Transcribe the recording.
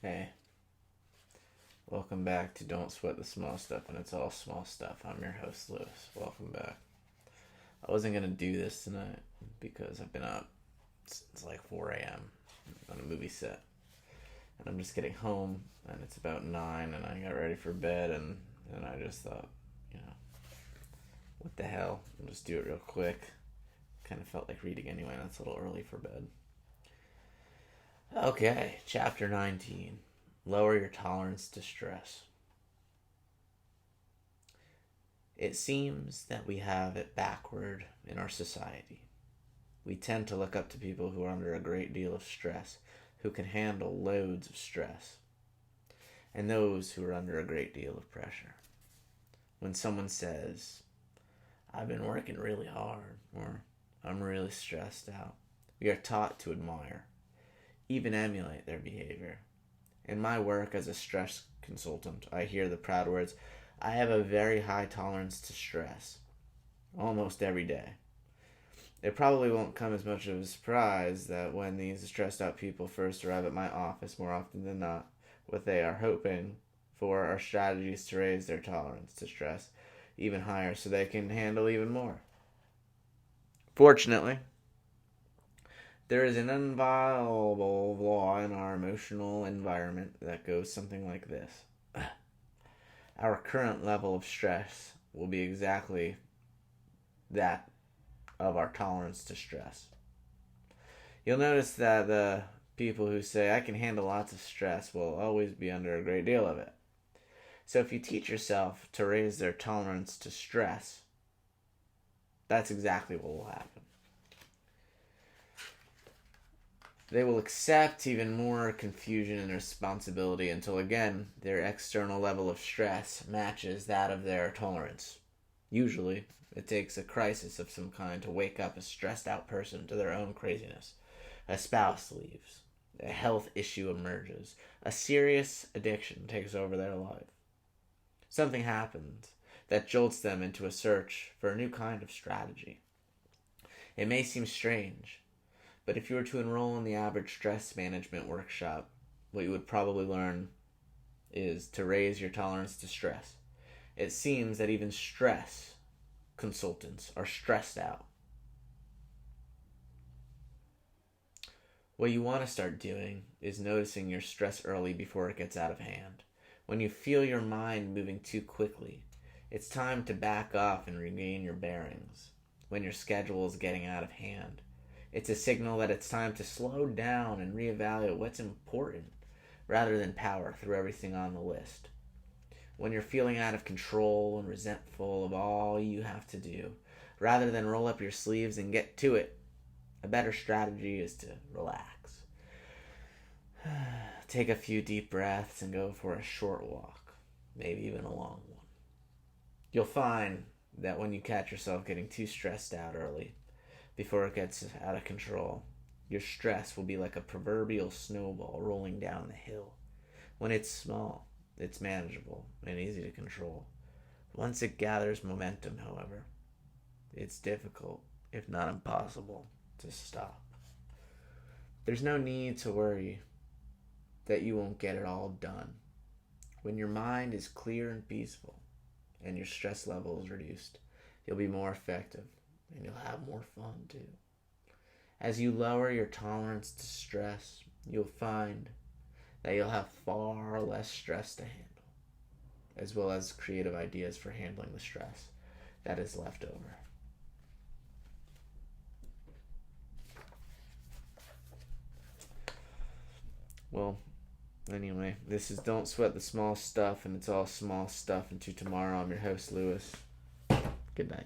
Hey, welcome back to Don't Sweat the Small Stuff, and it's all small stuff. I'm your host, Lewis. Welcome back. I wasn't going to do this tonight because I've been up since like 4 a.m. on a movie set. And I'm just getting home, and it's about 9, and I got ready for bed, and I just thought, what the hell? I'll just do it real quick. Kind of felt like reading anyway, and it's a little early for bed. Okay, chapter 19. Lower your tolerance to stress. It seems that we have it backward in our society. We tend to look up to people who are under a great deal of stress, who can handle loads of stress, and those who are under a great deal of pressure. When someone says, I've been working really hard, or I'm really stressed out, we are taught to admire, even emulate their behavior. In my work as a stress consultant, I hear the proud words, I have a very high tolerance to stress, almost every day. It probably won't come as much of a surprise that when these stressed out people first arrive at my office, more often than not, what they are hoping for are strategies to raise their tolerance to stress even higher so they can handle even more. Fortunately, there is an unviable law in our emotional environment that goes something like this. Our current level of stress will be exactly that of our tolerance to stress. You'll notice that the people who say, I can handle lots of stress, will always be under a great deal of it. So if you teach yourself to raise their tolerance to stress, that's exactly what will happen. They will accept even more confusion and responsibility until, again, their external level of stress matches that of their tolerance. Usually, it takes a crisis of some kind to wake up a stressed out person to their own craziness. A spouse leaves. A health issue emerges. A serious addiction takes over their life. Something happens that jolts them into a search for a new kind of strategy. It may seem strange, but if you were to enroll in the average stress management workshop, what you would probably learn is to raise your tolerance to stress. It seems that even stress consultants are stressed out. What you want to start doing is noticing your stress early before it gets out of hand. When you feel your mind moving too quickly, it's time to back off and regain your bearings. When your schedule is getting out of hand, it's a signal that it's time to slow down and reevaluate what's important rather than power through everything on the list. When you're feeling out of control and resentful of all you have to do, rather than roll up your sleeves and get to it, a better strategy is to relax. Take a few deep breaths and go for a short walk, maybe even a long one. You'll find that when you catch yourself getting too stressed out early, before it gets out of control, your stress will be like a proverbial snowball rolling down the hill. When it's small, it's manageable and easy to control. Once it gathers momentum, however, it's difficult, if not impossible, to stop. There's no need to worry that you won't get it all done. When your mind is clear and peaceful and your stress level is reduced, you'll be more effective and you'll have more fun too. As you lower your tolerance to stress, you'll find that you'll have far less stress to handle, as well as creative ideas for handling the stress that is left over. Well, anyway, this is Don't Sweat the Small Stuff, and it's all small stuff. Until tomorrow, I'm your host, Lewis. Good night.